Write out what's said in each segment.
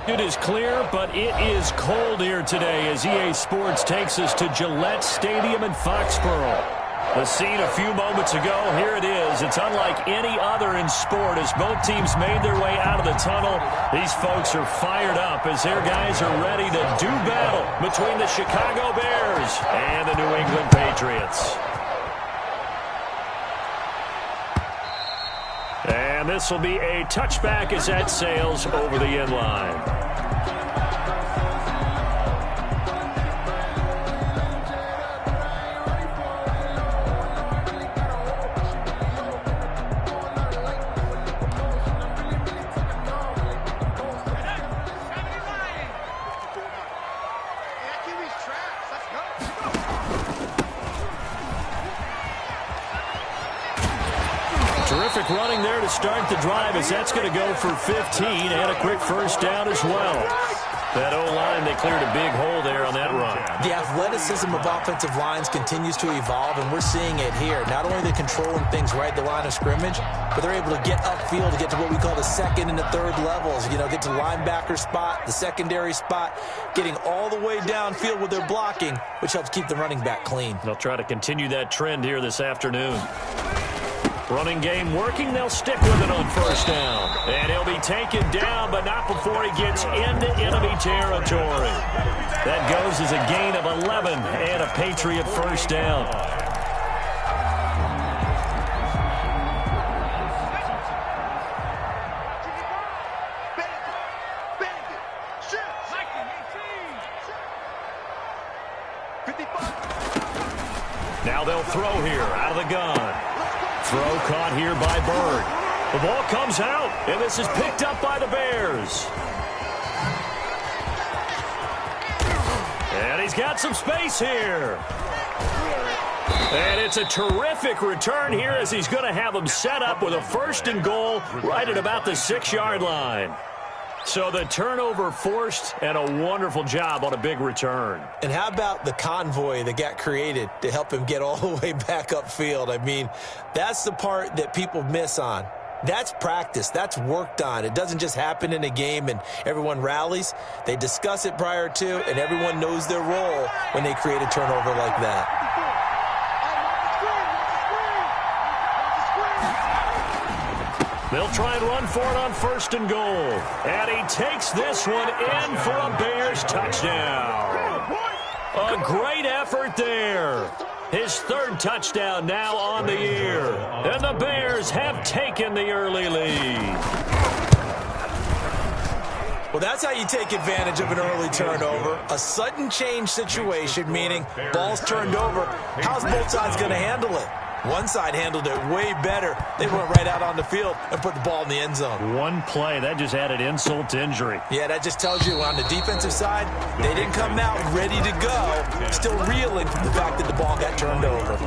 It is clear, but it is cold here today as EA Sports takes us to Gillette Stadium in Foxborough. The scene a few moments ago, here it is. It's unlike any other in sport as both teams made their way out of the tunnel. These folks are fired up as their guys are ready to do battle between the Chicago Bears and the New England Patriots. And this will be a touchback as that sails over the end line. Terrific running there to start the drive as that's going to go for 15 and a quick first down as well. That O-line, they cleared a big hole there on that run. The athleticism of offensive lines continues to evolve, and we're seeing it here. Not only are they controlling things right at the line of scrimmage, but they're able to get upfield to get to what we call the second and the third levels. You know, get to linebacker spot, the secondary spot, getting all the way downfield with their blocking, which helps keep the running back clean. They'll try to continue that trend here this afternoon. Running game working. They'll stick with it on first down. And he'll be taken down, but not before he gets into enemy territory. That goes as a gain of 11 and a Patriot first down. Now they'll throw here out of the gun. Throw caught here by Bird. The ball comes out, and this is picked up by the Bears. And he's got some space here. And it's a terrific return here as he's going to have them set up with a first and goal right at about the 6-yard line. So the turnover forced and a wonderful job on a big return. And how about the convoy that got created to help him get all the way back upfield? I mean, that's the part that people miss on. That's practice. That's worked on. It doesn't just happen in a game and everyone rallies. They discuss it prior to, and everyone knows their role when they create a turnover like that. They'll try and run for it on first and goal. And he takes this one in for a Bears touchdown. A great effort there. His third touchdown now on the year. And the Bears have taken the early lead. Well, that's how you take advantage of an early turnover. A sudden change situation, meaning ball's turned over. How's both sides going to handle it? One side handled it way better. They went right out on the field and put the ball in the end zone. One play, that just added insult to injury. Yeah, that just tells you on the defensive side, they didn't come out ready to go, still reeling from the fact that the ball got turned over.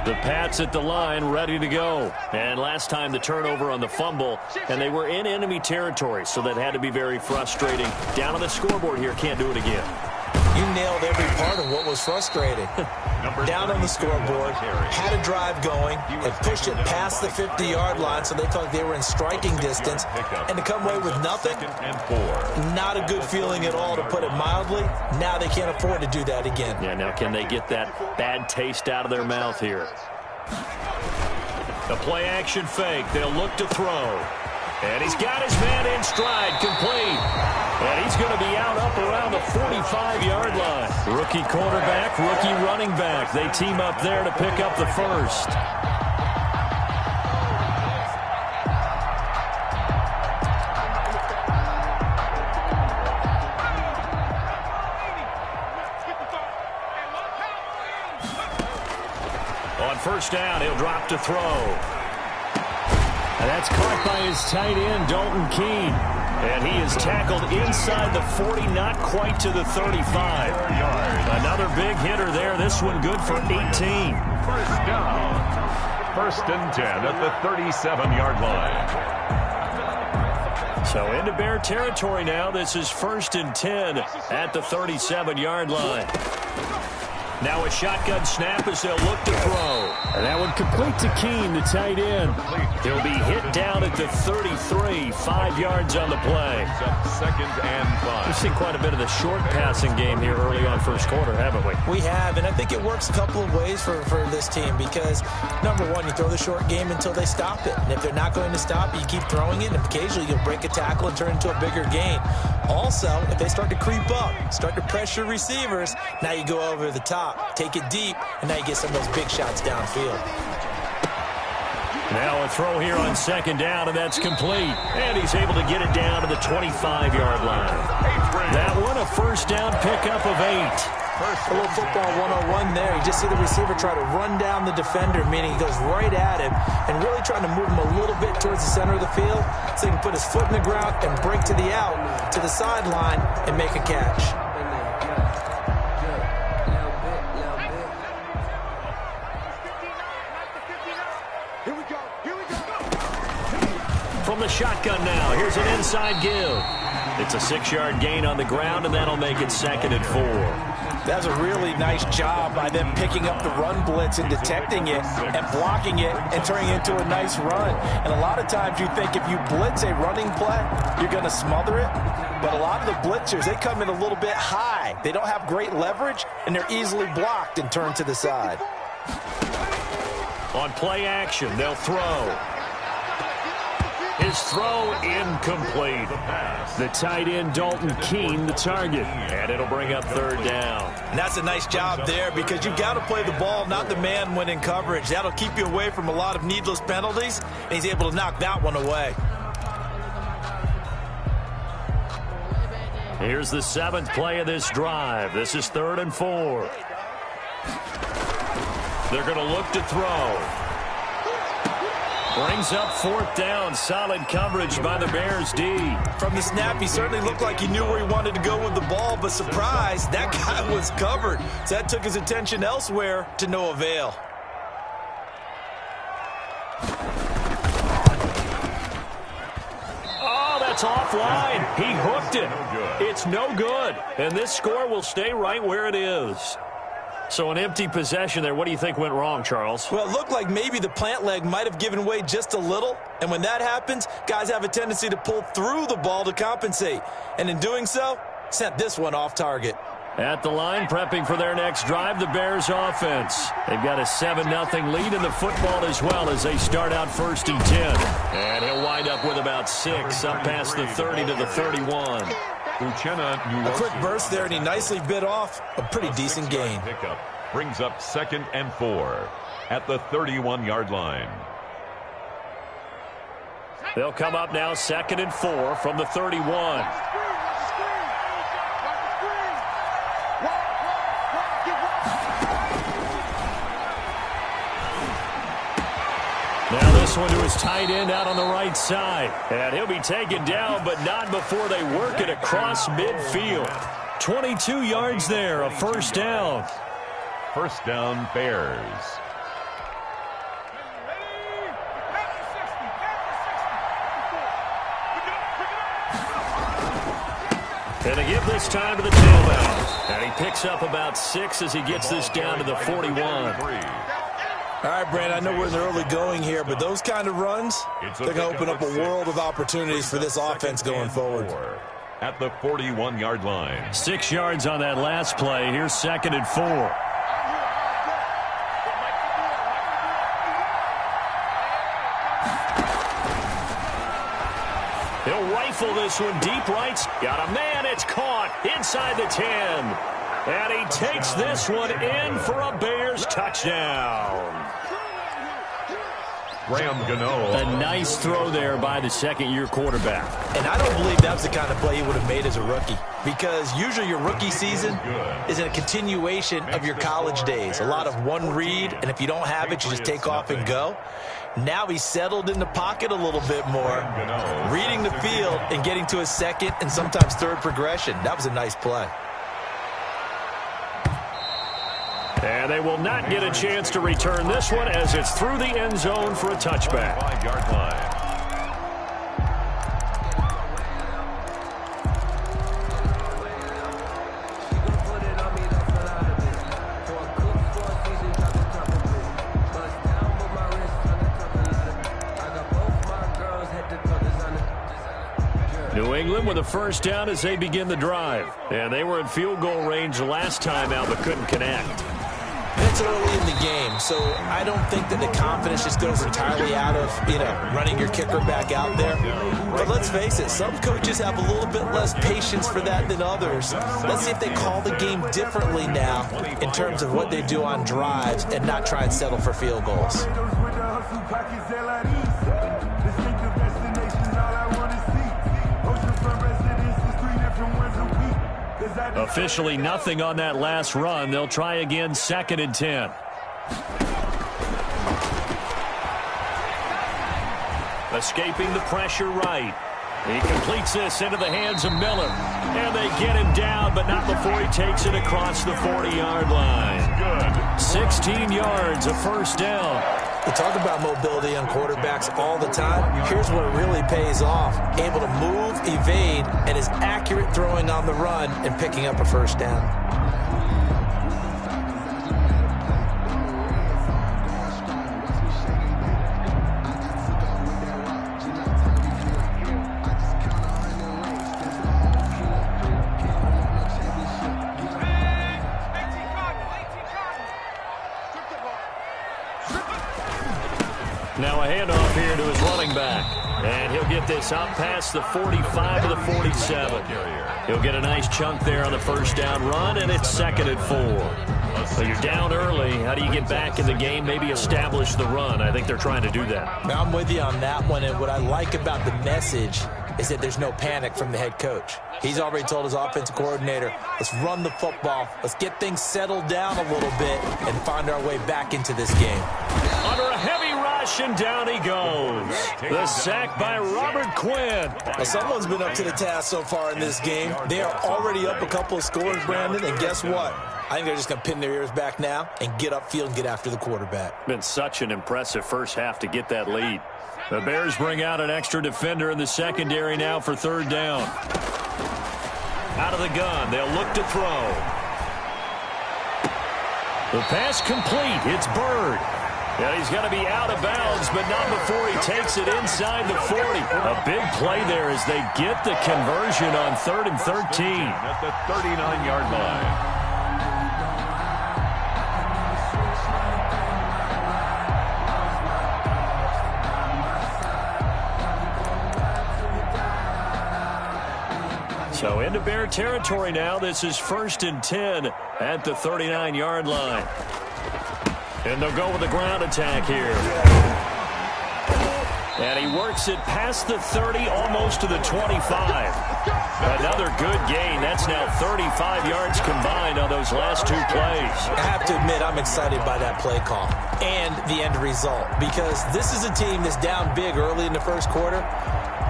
The Pats at the line, ready to go. And last time the turnover on the fumble, and they were in enemy territory, so that had to be very frustrating. Down on the scoreboard here, can't do it again. You nailed every part of what was frustrating. Down on the scoreboard, had a drive going, and pushed it past the 50-yard line so they felt like they were in striking distance, and to come away with nothing, not a good feeling at all, to put it mildly. Now they can't afford to do that again. Yeah, now can they get that bad taste out of their mouth here? The play-action fake. They'll look to throw. And he's got his man in stride, complete. And he's going to be out up around the 45-yard line. Rookie quarterback, rookie running back. They team up there to pick up the first. On first down, he'll drop to throw. And that's caught by his tight end, Dalton Keene. And he is tackled inside the 40, not quite to the 35. Another big hitter there. This one good for 18. First down. First and 10 at the 37-yard line. So into Bear territory now. This is first and 10 at the 37-yard line. Now a shotgun snap as they'll look to throw. And that one complete to Keene, the tight end. He'll be hit down at the 33, 5 yards on the play. Second and 5. We've seen quite a bit of the short passing game here early on first quarter, haven't we? We have, and I think it works a couple of ways for this team because, number one, you throw the short game until they stop it. And if they're not going to stop it, you keep throwing it, and occasionally you'll break a tackle and turn it into a bigger gain. Also, if they start to creep up, start to pressure receivers, now you go over the top, take it deep, and now you get some of those big shots downfield. Now a throw here on second down, and that's complete. And he's able to get it down to the 25-yard line. That one, a first down pickup of 8. A little football 101 there. You just see the receiver try to run down the defender, meaning he goes right at him and really trying to move him a little bit towards the center of the field so he can put his foot in the ground and break to the out, to the sideline, and make a catch. From the shotgun now, here's an inside give. It's a 6-yard gain on the ground, and that'll make it 2nd and 4. That's a really nice job by them picking up the run blitz and detecting it and blocking it and turning it into a nice run. And a lot of times you think if you blitz a running play, you're going to smother it. But a lot of the blitzers, they come in a little bit high. They don't have great leverage, and they're easily blocked and turned to the side. On play action, they'll throw. His throw incomplete. The tight end, Dalton Keene, the target. And it'll bring up 3rd down. And that's a nice job there because you've got to play the ball, not the man when in coverage. That'll keep you away from a lot of needless penalties, and he's able to knock that one away. Here's the 7th play of this drive. This is 3rd and 4. They're going to look to throw. Brings up 4th down. Solid coverage by the Bears D. From the snap, he certainly looked like he knew where he wanted to go with the ball, but surprise, that guy was covered. So that took his attention elsewhere to no avail. Oh, that's offline. He hooked it. It's no good. And this score will stay right where it is. So an empty possession there. What do you think went wrong, Charles? Well, it looked like maybe the plant leg might have given way just a little. And when that happens, guys have a tendency to pull through the ball to compensate. And in doing so, sent this one off target. At the line, prepping for their next drive, the Bears offense. They've got a 7-0 lead in the football as well as they start out 1st and 10. And he'll wind up with about 6 up past the 30 to the 31. A quick burst there, and he nicely bit off a pretty decent gain. Pickup brings up 2nd and 4 at the 31-yard line. They'll come up now 2nd and 4 from the 31. Now this one to his tight end out on the right side. And he'll be taken down, but not before they work it across midfield. 22 yards there, a 1st down. 1st down, Bears. And they give this time to the tailback. And he picks up about 6 as he gets this down to the 41. All right, Brand, I know we're in the early going here, but those kind of runs, they're going to open up a world of opportunities for this offense going forward. At the 41-yard line. 6 yards on that last play. Here's 2nd and 4. He'll rifle this one deep right. Got a man. It's caught inside the 10. And he takes this one in for a Bears touchdown. Graham Gano. A nice throw there by the 2nd-year quarterback. And I don't believe that was the kind of play he would have made as a rookie, because usually your rookie season is a continuation of your college days. A lot of one read, and if you don't have it, you just take off and go. Now he's settled in the pocket a little bit more, reading the field and getting to his 2nd and sometimes 3rd progression. That was a nice play. And they will not get a chance to return this one as it's through the end zone for a touchback. 5-yard line. England with a first down as they begin the drive. And they were in field goal range the last time out, but couldn't connect. It's early in the game, so I don't think that the confidence just goes entirely out of, running your kicker back out there. But let's face it, some coaches have a little bit less patience for that than others. Let's see if they call the game differently now in terms of what they do on drives and not try and settle for field goals. Officially nothing on that last run. They'll try again, 2nd and 10. Escaping the pressure right. He completes this into the hands of Miller. And they get him down, but not before he takes it across the 40-yard line. 16 yards, a first down. We talk about mobility on quarterbacks all the time. Here's where it really pays off. Able to move, evade, and is accurate throwing on the run and picking up a first down. Now a handoff here to his running back. And he'll get this up past the 45 to the 47. He'll get a nice chunk there on the first down run, and it's 2nd and 4. So you're down early. How do you get back in the game, maybe establish the run? I think they're trying to do that. Now, I'm with you on that one, and what I like about the message is that there's no panic from the head coach. He's already told his offensive coordinator, let's run the football, let's get things settled down a little bit and find our way back into this game. Under a heavy rush, and down he goes. The sack by Robert Quinn. Well, someone's been up to the task so far in this game. They are already up a couple of scores, Brandon, and guess what? I think they're just going to pin their ears back now and get upfield and get after the quarterback. Been such an impressive first half to get that lead. The Bears bring out an extra defender in the secondary now for 3rd down. Out of the gun, they'll look to throw. The pass complete. It's Bird. And he's going to be out of bounds, but not before he takes it inside the 40. A big play there as they get the conversion on 3rd and 13. At the 39-yard line. So into Bear territory now. This is 1st and 10 at the 39-yard line. And they'll go with the ground attack here. And he works it past the 30, almost to the 25. Another good gain. That's now 35 yards combined on those last 2 plays. I have to admit, I'm excited by that play call and the end result, because this is a team that's down big early in the first quarter.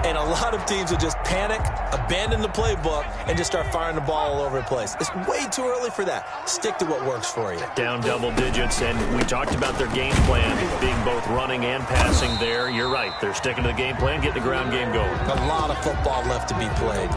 And a lot of teams will just panic, abandon the playbook, and just start firing the ball all over the place. It's way too early for that. Stick to what works for you. Down double digits, and we talked about their game plan being both running and passing there. You're right. They're sticking to the game plan, getting the ground game going. A lot of football left to be played.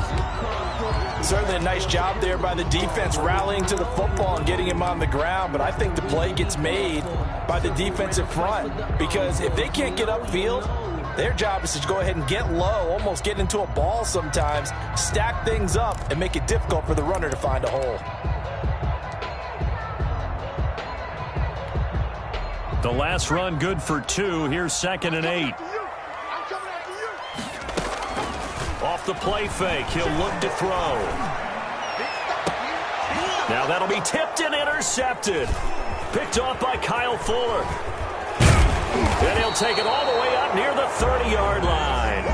Certainly a nice job there by the defense rallying to the football and getting him on the ground, but I think the play gets made by the defensive front, because if they can't get upfield, their job is to go ahead and get low, almost get into a ball sometimes, stack things up, and make it difficult for the runner to find a hole. The last run good for 2. Here's 2nd and 8. Off the play fake, he'll look to throw. Now that'll be tipped and intercepted. Picked off by Kyle Fuller. And he'll take it all the way up near the 30-yard line.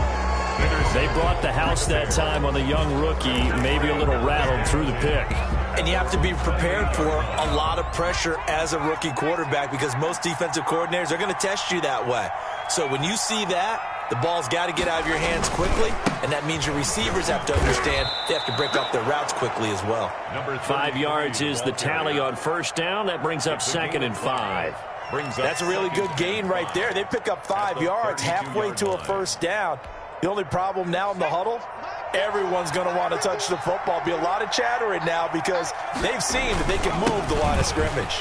They brought the house that time on the young rookie, maybe a little rattled through the pick. And you have to be prepared for a lot of pressure as a rookie quarterback, because most defensive coordinators are going to test you that way. So when you see that, the ball's got to get out of your hands quickly, and that means your receivers have to understand they have to break up their routes quickly as well. 5 yards is the tally on first down. That brings up 2nd and 5. That's a really good gain right there. They pick up 5 yards halfway to a first down. The only problem now in the huddle, everyone's going to want to touch the football. Be a lot of chattering now because they've seen that they can move the line of scrimmage.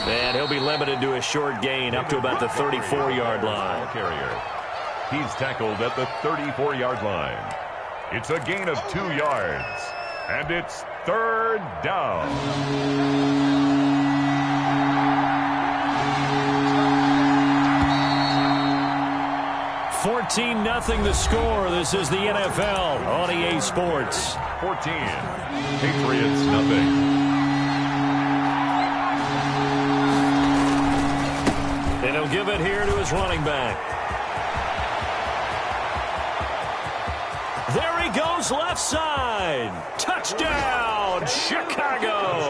And he'll be limited to a short gain up to about the 34-yard line. He's tackled at the 34-yard line. It's a gain of 2 yards. And it's 3rd down. 14-0 the score. This is the NFL on EA Sports. 14. Patriots nothing. And he'll give it here to his running back. There he goes, left side. Touchdown, Chicago.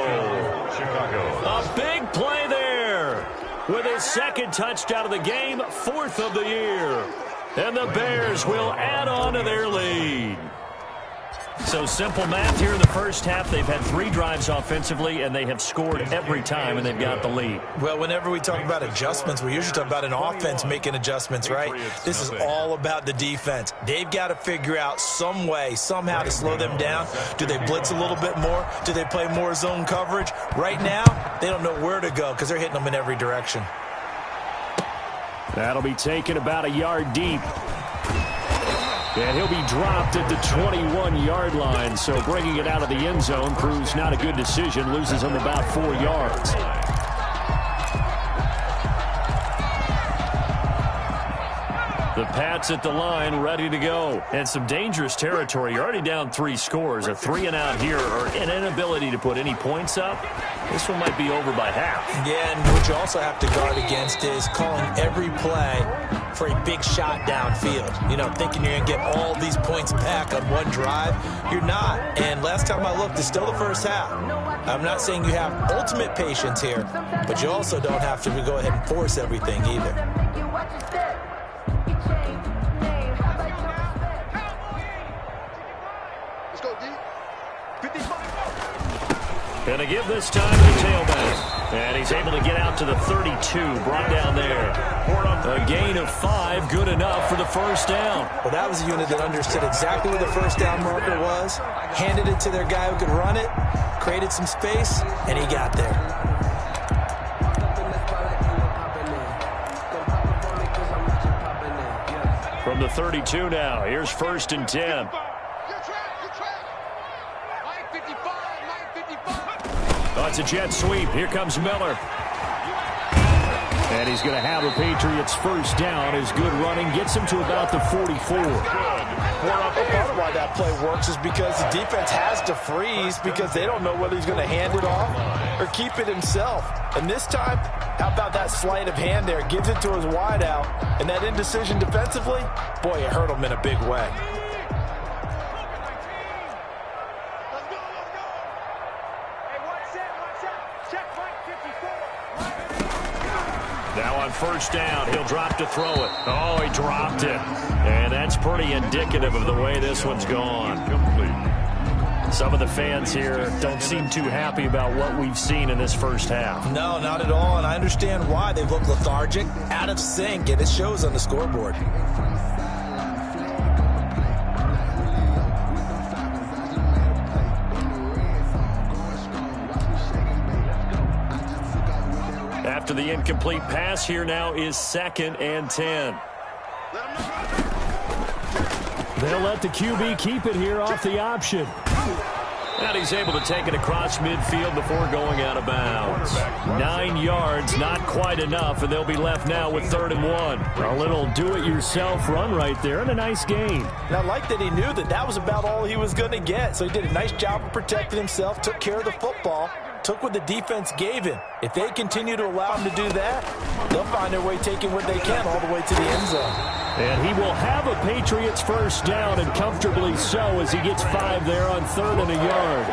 A big play there. With his second touchdown of the game, 4th of the year. And the Bears will add on to their lead. So simple math here in the first half. They've had 3 drives offensively, and they have scored every time, and they've got the lead. Well, whenever we talk about adjustments, we usually talk about an offense making adjustments, right? This is all about the defense. They've got to figure out some way, somehow to slow them down. Do they blitz a little bit more? Do they play more zone coverage? Right now, they don't know where to go because they're hitting them in every direction. That'll be taken about a yard deep. And he'll be dropped at the 21-yard line. So bringing it out of the end zone proves not a good decision. Loses him about 4 yards. The Pats at the line, ready to go. And some dangerous territory. You're already down 3 scores. A 3-and-out here, or an inability to put any points up. This one might be over by half. Yeah, and what you also have to guard against is calling every play for a big shot downfield. You know, thinking you're going to get all these points back on one drive. You're not. And last time I looked, it's still the first half. I'm not saying you have ultimate patience here, but you also don't have to go ahead and force everything either. And to give this time to the tailback. And he's able to get out to the 32, brought down there. A gain of 5, good enough for the first down. Well, that was a unit that understood exactly where the first down marker was, handed it to their guy who could run it, created some space, and he got there. From the 32 now, here's 1st and 10. Oh, it's a jet sweep. Here comes Miller. And he's going to have a Patriots first down. His good running gets him to about the 44. Part of why that play works is because the defense has to freeze because they don't know whether he's going to hand it off or keep it himself. And this time, how about that sleight of hand there? Gives it to his wideout. And that indecision defensively, boy, it hurt him in a big way. Now on first down, he'll drop to throw it. Oh, he dropped it. And that's pretty indicative of the way this one's gone. Some of the fans here don't seem too happy about what we've seen in this first half. No, not at all, and I understand why. They look lethargic, out of sync, and it shows on the scoreboard. After the incomplete pass, here now is 2nd and 10. They'll let the QB keep it here off the option. And he's able to take it across midfield before going out of bounds. 9 yards, not quite enough, and they'll be left now with 3rd and 1. A little do-it-yourself run right there, and a nice gain. And I like that he knew that that was about all he was going to get. So he did a nice job of protecting himself, took care of the football, took what the defense gave him. If they continue to allow him to do that, they'll find their way taking what they can all the way to the end zone. And he will have a Patriots first down, and comfortably so, as he gets 5 there on 3rd and a yard.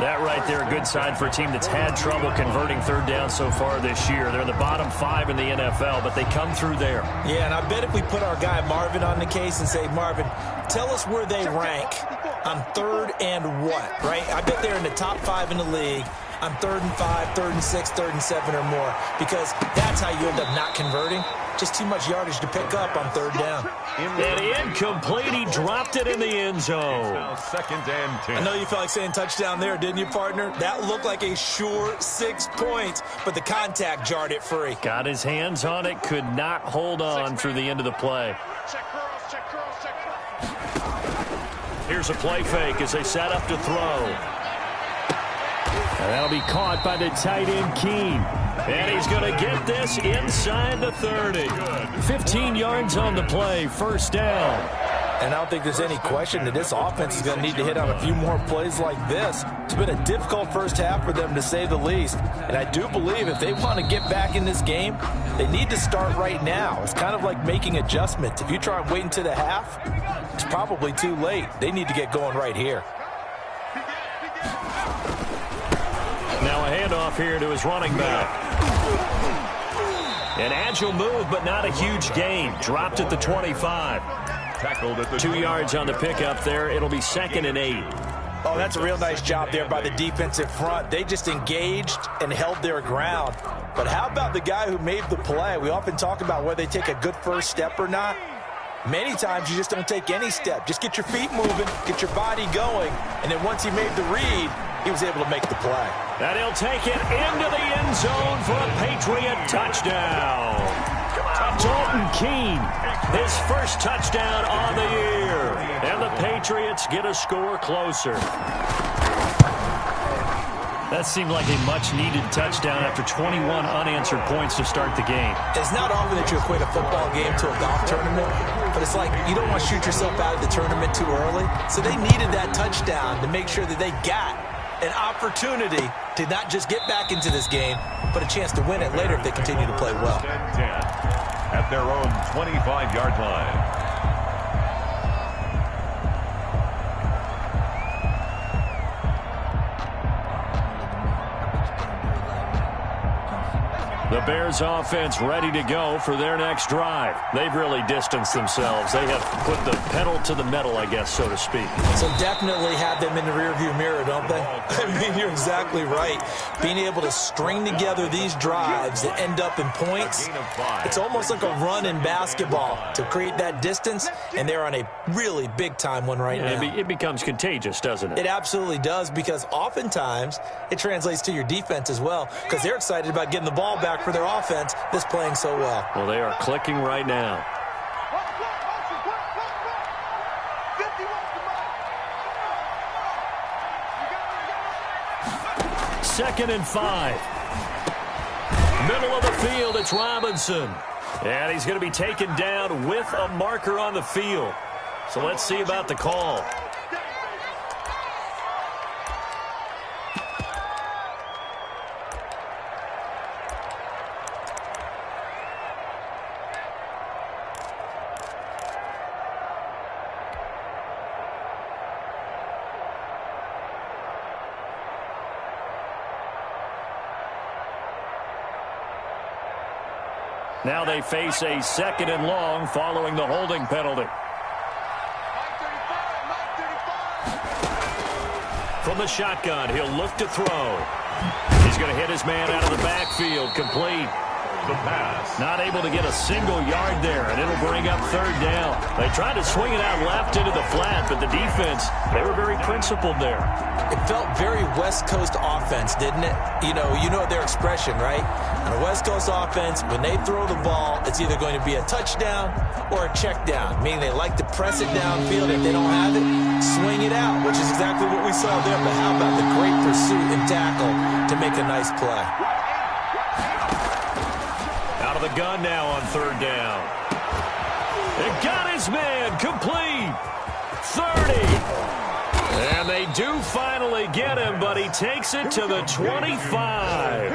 That right there, a good sign for a team that's had trouble converting 3rd down so far this year. They're in the bottom 5 in the NFL, but they come through there. Yeah, and I bet if we put our guy Marvin on the case and say, Marvin, tell us where they rank on 3rd and what, right? I bet they're in the top 5 in the league on 3rd and 5, 3rd and 6, 3rd and 7 or more, because that's how you end up not converting. Just too much yardage to pick up on 3rd down. And incomplete. He dropped it in the end zone. Now 2nd and 10. I know you felt like saying touchdown there, didn't you, partner? That looked like a sure 6 points, but the contact jarred it free. Got his hands on it, could not hold on through the end of the play. Here's a play fake as they set up to throw. And that'll be caught by the tight end, Keene. And he's going to get this inside the 30. 15 yards on the play, first down. And I don't think there's any question that this offense is going to need to hit on a few more plays like this. It's been a difficult first half for them, to say the least. And I do believe if they want to get back in this game, they need to start right now. It's kind of like making adjustments. If you try and wait until the half, it's probably too late. They need to get going right here. Now a handoff here to his running back. An agile move, but not a huge gain. Dropped at the 25. Tackled at the 2 yards on the pickup there. It'll be 2nd and 8. Oh, that's a real nice job there by the defensive front. They just engaged and held their ground. But how about the guy who made the play? We often talk about whether they take a good first step or not. Many times you just don't take any step. Just get your feet moving, get your body going, and then once he made the read, he was able to make the play. And he'll take it into the end zone for a Patriot touchdown. Dalton Keene, his first touchdown on the year. And the Patriots get a score closer. That seemed like a much-needed touchdown after 21 unanswered points to start the game. It's not often that you equate a football game to a golf tournament, but it's like you don't want to shoot yourself out of the tournament too early. So they needed that touchdown to make sure that they got an opportunity to not just get back into this game, but a chance to win it later if they continue to play well. 10 at their own 25-yard line. The Bears offense ready to go for their next drive. They've really distanced themselves. They have put the pedal to the metal, I guess, so to speak. So definitely have them in the rearview mirror, don't they? I mean, you're exactly right. Being able to string together these drives that end up in points, it's almost like a run in basketball to create that distance, and they're on a really big-time one right now. It becomes contagious, doesn't it? It absolutely does, because oftentimes it translates to your defense as well, because they're excited about getting the ball back for their offense that's playing so well. Well, they are clicking right now. Second and 5. Middle of the field, it's Robinson. And he's going to be taken down with a marker on the field. So let's see about the call. Now they face a 2nd and long following the holding penalty. From the shotgun, he'll look to throw. He's going to hit his man out of the backfield, complete. The pass. Not able to get a single yard there, and it'll bring up 3rd down. They tried to swing it out left into the flat, but the defense, they were very principled there. It felt very West Coast offense, didn't it? You know their expression, right? On a West Coast offense, when they throw the ball, it's either going to be a touchdown or a check down, meaning they like to press it downfield. If they don't have it, swing it out, which is exactly what we saw there. But how about the great pursuit and tackle to make a nice play? Out of the gun now on 3rd down. It got his man, complete. 30. And they do finally get him, but he takes it to the 25.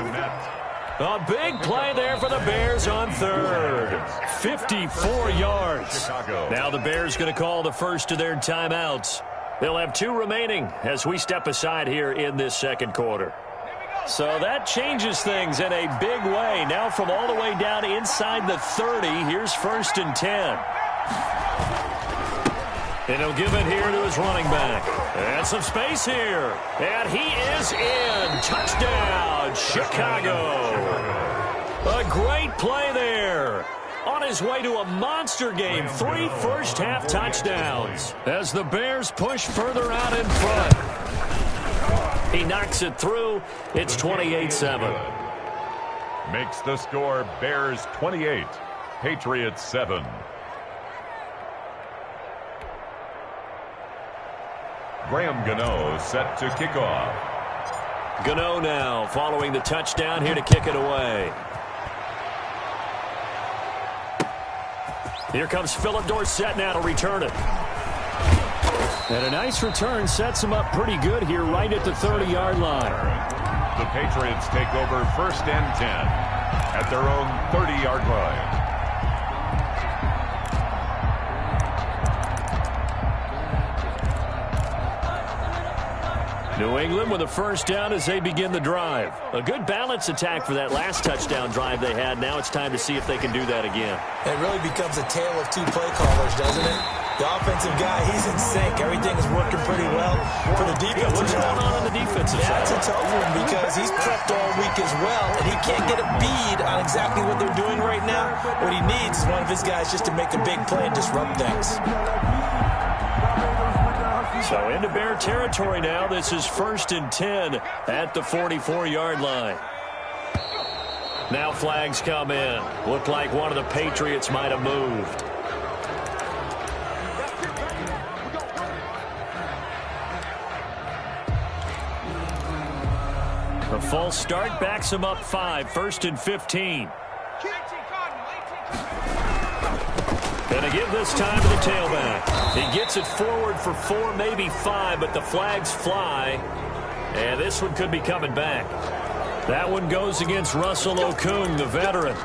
A big play there for the Bears on 3rd. 54 yards. Now the Bears going to call the first of their timeouts. They'll have 2 remaining as we step aside here in this 2nd quarter. So that changes things in a big way. Now from all the way down inside the 30, here's 1st and 10. And he'll give it here to his running back. And some space here. And he is in. Touchdown, Chicago. A great play there. On his way to a monster game. 3 first-half touchdowns. As the Bears push further out in front. He knocks it through. It's 28-7. Makes the score Bears 28, Patriots 7. Graham Gano set to kick off. Gano now following the touchdown here to kick it away. Here comes Philip Dorsett now to return it. And a nice return sets him up pretty good here right at the 30-yard line. The Patriots take over 1st and 10 at their own 30-yard line. New England with a first down as they begin the drive. A good balance attack for that last touchdown drive they had. Now it's time to see if they can do that again. It really becomes a tale of two play callers, doesn't it? The offensive guy, he's in sync. Everything is working pretty well. For the defensive What's going on the defensive side? That's a tough one because he's prepped all week as well, and he can't get a bead on exactly what they're doing right now. What he needs is one of his guys just to make a big play and disrupt things. So into Bear territory now. This is 1st and 10 at the 44-yard line. Now flags come in. Looked like one of the Patriots might have moved. A false start backs him up 5. 1st and 15. Gonna give this time to the tailback. He gets it forward for 4, maybe 5, but the flags fly. And this one could be coming back. That one goes against Russell Okung, the veteran.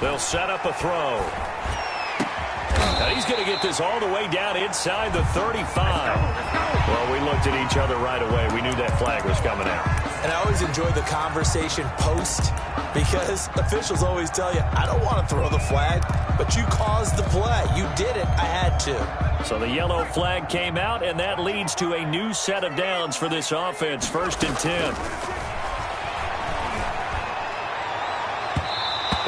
They'll set up a throw. Now he's going to get this all the way down inside the 35. Well, we looked at each other right away. We knew that flag was coming out. And I always enjoy the conversation post because officials always tell you, I don't want to throw the flag, but you caused the play. You did it. I had to. So the yellow flag came out, and that leads to a new set of downs for this offense. 1st and 10.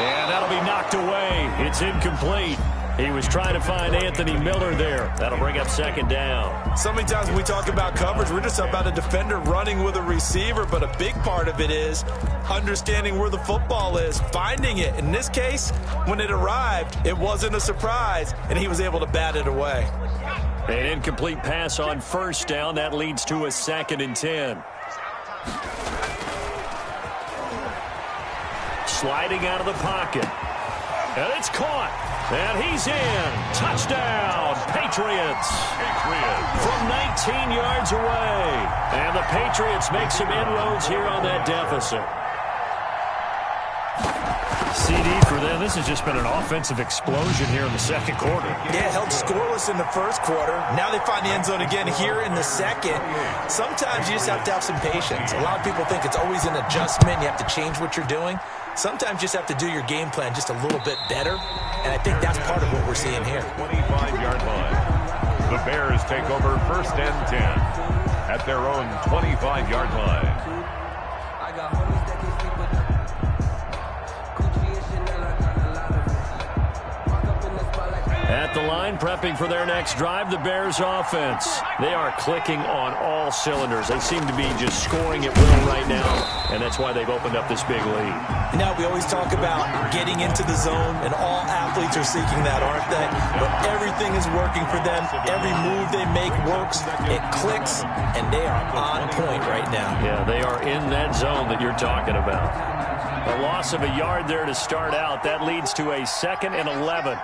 And that'll be knocked away. It's incomplete. He was trying to find Anthony Miller there. That'll bring up 2nd down. So many times when we talk about coverage, we're just about a defender running with a receiver, but a big part of it is understanding where the football is, finding it. In this case, when it arrived, it wasn't a surprise, and he was able to bat it away. An incomplete pass on 1st down. That leads to a 2nd and 10. Sliding out of the pocket. And it's caught. And he's in. Touchdown, Patriots. From 19 yards away. And the Patriots make some inroads here on that deficit. CD for them. This has just been an offensive explosion here in the 2nd quarter. Yeah, held scoreless in the 1st quarter. Now they find the end zone again here in the 2nd. Sometimes you just have to have some patience. A lot of people think it's always an adjustment. You have to change what you're doing. Sometimes you just have to do your game plan just a little bit better, and I think that's part of what we're seeing here. 25-yard line. The Bears take over 1st and 10 at their own 25-yard line. At the line, prepping for their next drive, the Bears offense. They are clicking on all cylinders. They seem to be just scoring at will right now, and that's why they've opened up this big lead. Now, we always talk about getting into the zone, and all athletes are seeking that, aren't they? But everything is working for them. Every move they make works. It clicks, and they are on point right now. Yeah, they are in that zone that you're talking about. A loss of a yard there to start out. That leads to a 2nd and 11.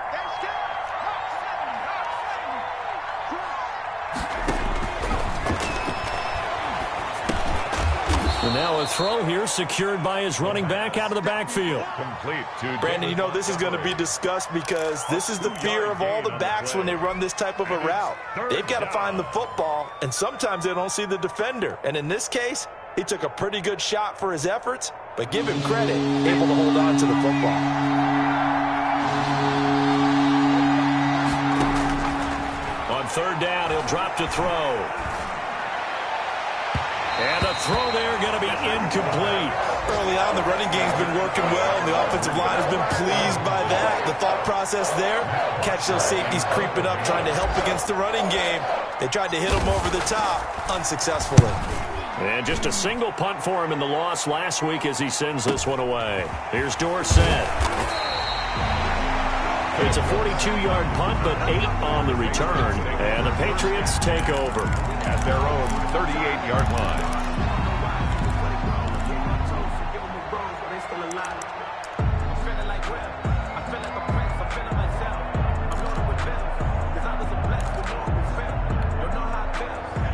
And now a throw here secured by his running back out of the backfield. Complete to Brandon, you know this is going to be discussed because this is the fear of all the backs when they run this type of a route. They've got to find the football, and sometimes they don't see the defender. And in this case, he took a pretty good shot for his efforts, but give him credit, able to hold on to the football. On 3rd down, he'll drop to throw. And the throw there going to be incomplete. Early on, the running game's been working well, and the offensive line has been pleased by that. The thought process there, catch those safeties creeping up, trying to help against the running game. They tried to hit them over the top, unsuccessfully. And just a single punt for him in the loss last week as he sends this one away. Here's Dorsett. It's a 42-yard punt, but 8 on the return. And the Patriots take over at their own 38-yard line.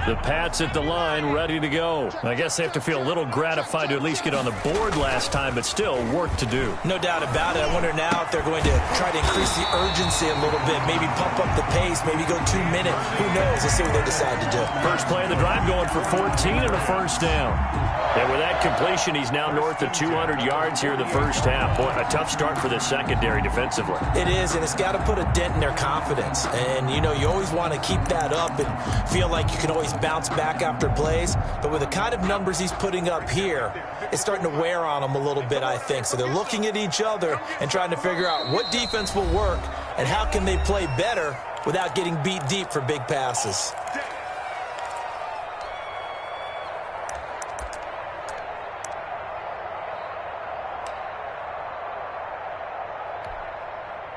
The Pats at the line, ready to go. I guess they have to feel a little gratified to at least get on the board last time, but still work to do. No doubt about it. I wonder now if they're going to try to increase the urgency a little bit, maybe pump up the pace, maybe go 2 minutes. Who knows? Let's see what they decide to do. First play of the drive going for 14 and a first down. And with that completion, he's now north of 200 yards here in the first half. Boy, a tough start for the secondary defensively. It is, and it's got to put a dent in their confidence. And, you know, you always want to keep that up and feel like you can always bounce back after plays. But with the kind of numbers he's putting up here, it's starting to wear on them a little bit, I think. So they're looking at each other and trying to figure out what defense will work and how can they play better without getting beat deep for big passes.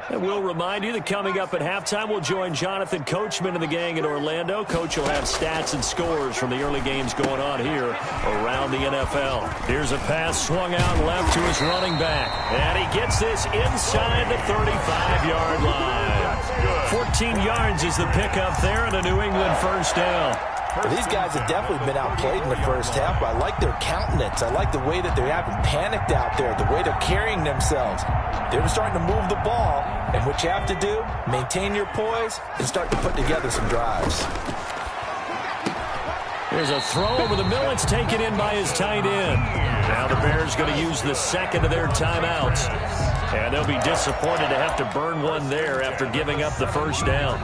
And we'll remind you that coming up at halftime, we'll join Jonathan Coachman and the gang in Orlando. Coach will have stats and scores from the early games going on here around the NFL. Here's a pass swung out left to his running back. And he gets this inside the 35-yard line. 14 yards is the pickup there, and a New England first down. Well, these guys have definitely been outplayed in the first half, but I like their countenance. I like the way that they haven't panicked out there, the way they're carrying themselves. They're starting to move the ball, and what you have to do, maintain your poise and start to put together some drives. There's a throw over the middle. It's taken in by his tight end. Now the Bears going to use the second of their timeouts. And they'll be disappointed to have to burn one there after giving up the first down.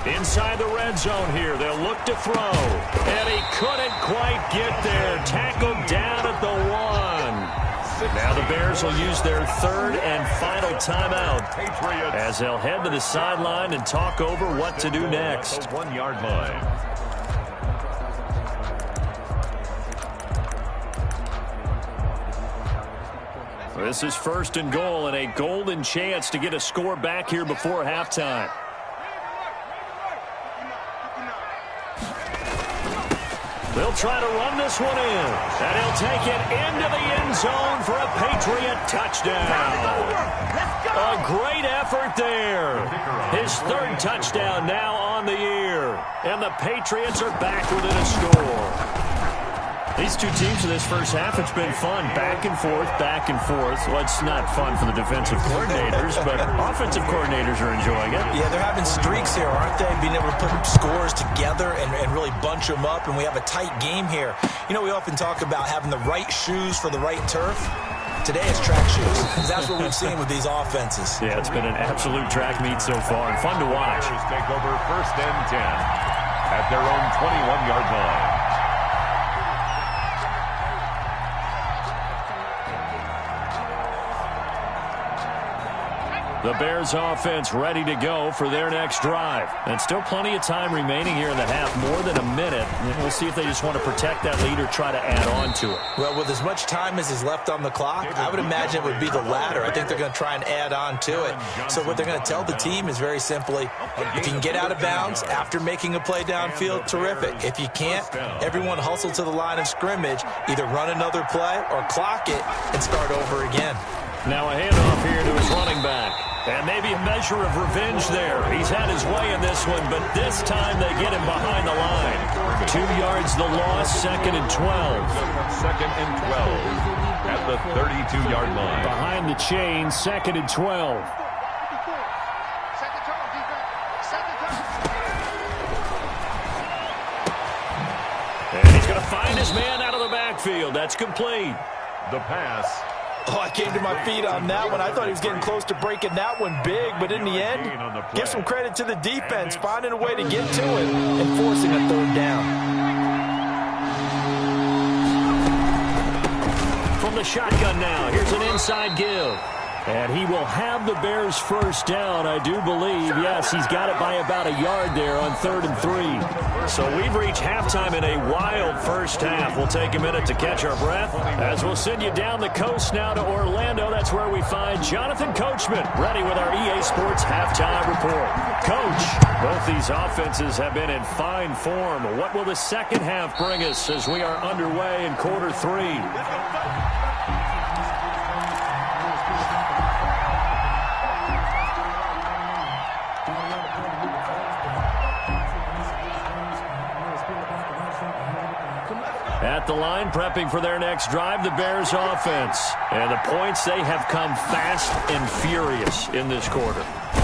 Inside the red zone here. They'll look to throw. And he couldn't quite get there. Tackled down at the 1. Now the Bears will use their third and final timeout as they'll head to the sideline and talk over what to do next. 1 yard line. This is first and goal and a golden chance to get a score back here before halftime. They'll try to run this one in, and he'll take it into the end zone for a Patriot touchdown. A great effort there. His third touchdown now on the year, and the Patriots are back within a score. These two teams in this first half, it's been fun. Back and forth, back and forth. Well, it's not fun for the defensive coordinators, but offensive coordinators are enjoying it. Yeah, they're having streaks here, aren't they? Being able to put scores together and really bunch them up, and we have a tight game here. You know, we often talk about having the right shoes for the right turf. Today it's track shoes, because that's what we've seen with these offenses. Yeah, it's been an absolute track meet so far, and fun to watch. Take over first and 10 at their own 21-yard line. The Bears offense ready to go for their next drive. And still plenty of time remaining here in the half, more than a minute. And we'll see if they just want to protect that lead or try to add on to it. Well, with as much time as is left on the clock, I would imagine it would be the latter. I think they're going to try and add on to it. So what they're going to tell the team is very simply, if you can get out of bounds after making a play downfield, terrific. If you can't, everyone hustle to the line of scrimmage, either run another play or clock it and start over again. Now a handoff here to his running back. And maybe a measure of revenge there. He's had his way in this one, but this time they get him behind the line. 2 yards the loss, second and 12. Second and 12 at the 32-yard line. Behind the chain, second and 12. And he's going to find his man out of the backfield. That's complete. The pass Oh, I came to my feet on that one. I thought he was getting close to breaking that one big, but in the end, give some credit to the defense, finding a way to get to it and forcing a third down. From the shotgun now, here's an inside give. And he will have the Bears first down, I do believe. Yes, he's got it by about a yard there on 3rd and 3. So we've reached halftime in a wild first half. We'll take a minute to catch our breath as we'll send you down the coast now to Orlando. That's where we find Jonathan Coachman ready with our EA Sports halftime report. Coach, both these offenses have been in fine form. What will the second half bring us as we are underway in quarter 3? At the line, prepping for their next drive, the Bears offense. And the points, they have come fast and furious in this quarter.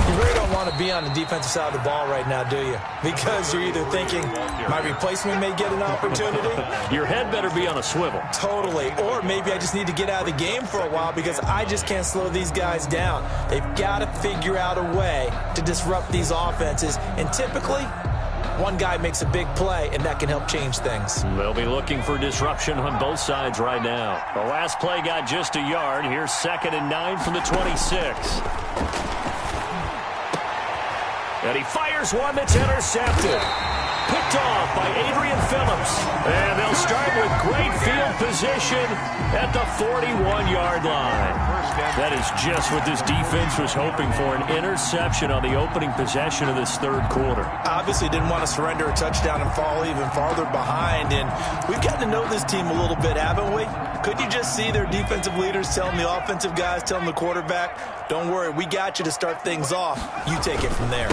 You really don't want to be on the defensive side of the ball right now, do you? Because you're either thinking, my replacement may get an opportunity. Your head better be on a swivel. Totally. Or maybe I just need to get out of the game for a while because I just can't slow these guys down. They've got to figure out a way to disrupt these offenses. And typically, one guy makes a big play, and that can help change things. They'll be looking for disruption on both sides right now. The last play got just a yard. Here's 2nd and 9 from the 26. And he fires one that's intercepted. Picked off by Adrian Phillips. And they'll start with great field position at the 41-yard line. That is just what this defense was hoping for, an interception on the opening possession of this third quarter. Obviously didn't want to surrender a touchdown and fall even farther behind. And we've gotten to know this team a little bit, haven't we? Couldn't you just see their defensive leaders telling the offensive guys, telling the quarterback, don't worry, we got you to start things off. You take it from there.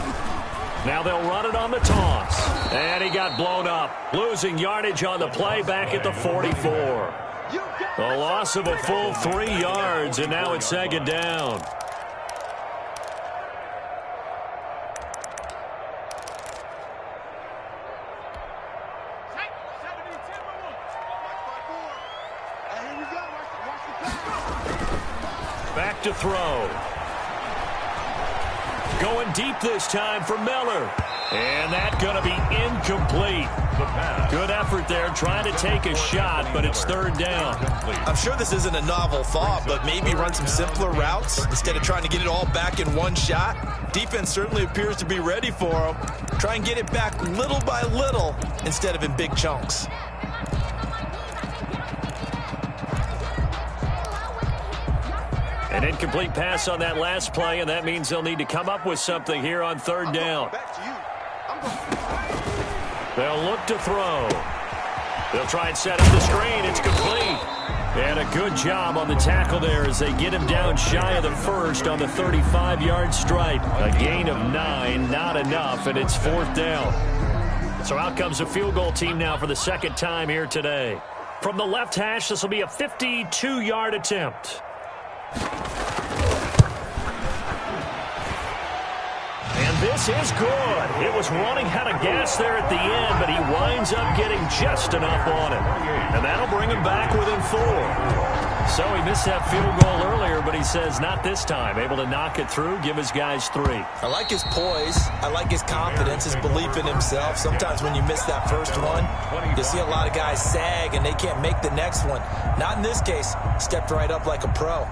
Now they'll run it on the toss. And he got blown up, losing yardage on the play back at the 44. A loss of a full 3 yards, and now it's 2nd down. Back to throw. Going deep this time for Miller. And that's going to be incomplete. Good effort there, trying to take a shot, but it's 3rd down. I'm sure this isn't a novel thought, but maybe run some simpler routes instead of trying to get it all back in one shot. Defense certainly appears to be ready for them. Try and get it back little by little instead of in big chunks. An incomplete pass on that last play, and that means they'll need to come up with something here on 3rd down. They'll look to throw. They'll try and set up the screen. It's complete. And a good job on the tackle there as they get him down shy of the first on the 35-yard stripe. A gain of 9, not enough, and it's 4th down. So out comes a field goal team now for the second time here today. From the left hash, this will be a 52-yard attempt. And this is good. It was running out of gas there at the end, but he winds up getting just enough on it. And that'll bring him back within 4. So he missed that field goal earlier, but he says not this time. Able to knock it through, give his guys 3. I like his poise. I like his confidence, his belief in himself. Sometimes when you miss that first one, you see a lot of guys sag and they can't make the next one. Not in this case. Stepped right up like a pro.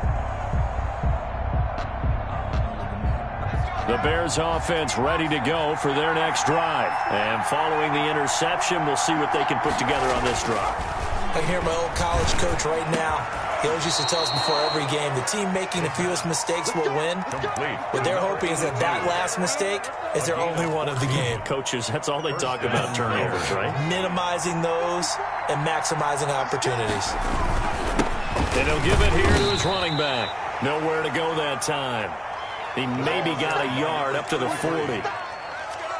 The Bears offense ready to go for their next drive. And following the interception, we'll see what they can put together on this drive. I hear my old college coach right now. He always used to tell us before every game, the team making the fewest mistakes will win. What they're hoping is that that last mistake is their only one of the game. Coaches, that's all they talk about, turnovers, right? Minimizing those and maximizing opportunities. And he'll give it here to his running back. Nowhere to go that time. He maybe got a yard up to the 40.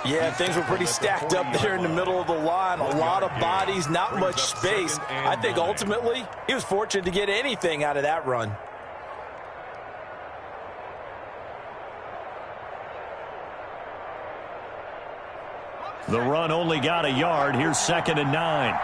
Yeah, things were pretty stacked up there in the middle of the line. A lot of bodies, not much space. I think ultimately he was fortunate to get anything out of that run. The run only got a yard. Here's 2nd and 9. 2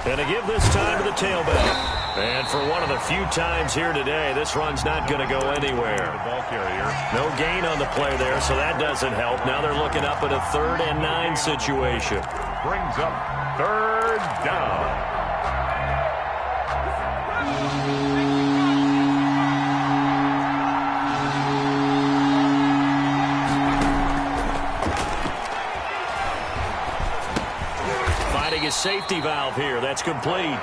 And to give this time to the tailback. And for one of the few times here today, this run's not going to go anywhere. The ball carrier. No gain on the play there, so that doesn't help. Now they're looking up at a 3rd and 9 situation. Brings up 3rd down. His safety valve here. That's complete.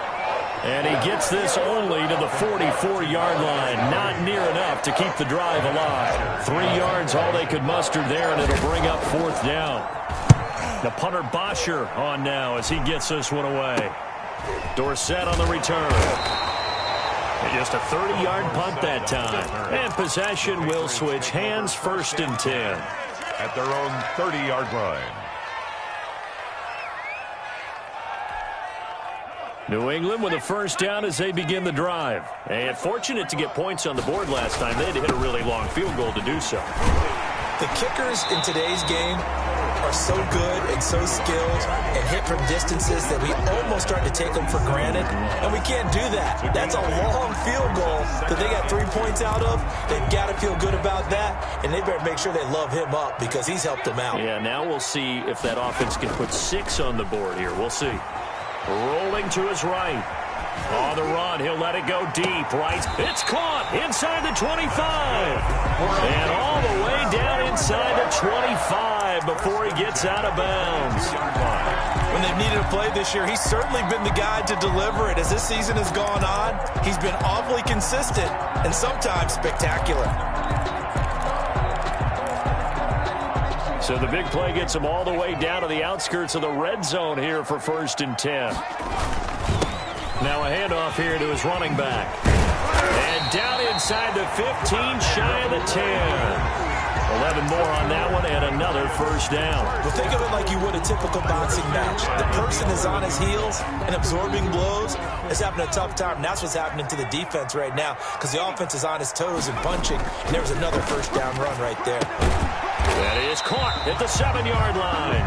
And he gets this only to the 44-yard line. Not near enough to keep the drive alive. 3 yards, all they could muster there, and it'll bring up 4th down. The punter Bosher on now as he gets this one away. Dorsett on the return. And just a 30-yard punt that time. And possession will switch hands, 1st and 10. At their own 30-yard line. New England with a 1st down as they begin the drive. And fortunate to get points on the board last time. They had to hit a really long field goal to do so. The kickers in today's game are so good and so skilled and hit from distances that we almost start to take them for granted. And we can't do that. That's a long field goal that they got 3 points out of. They've got to feel good about that. And they better make sure they love him up because he's helped them out. Yeah, now we'll see if that offense can put 6 on the board here. We'll see. Rolling to his right. On the run, he'll let it go deep. Right, it's caught inside the 25. And all the way down inside the 25 before he gets out of bounds. When they've needed a play this year, he's certainly been the guy to deliver it. As this season has gone on, he's been awfully consistent and sometimes spectacular. So the big play gets him all the way down to the outskirts of the red zone here for 1st and 10. Now a handoff here to his running back. And down inside the 15, shy of the 10. 11 more on that one and another 1st down. Well, think of it like you would a typical boxing match. The person is on his heels and absorbing blows. It's having a tough time, and that's what's happening to the defense right now because the offense is on his toes and punching, and there was another 1st down run right there. That is caught at the 7-yard line.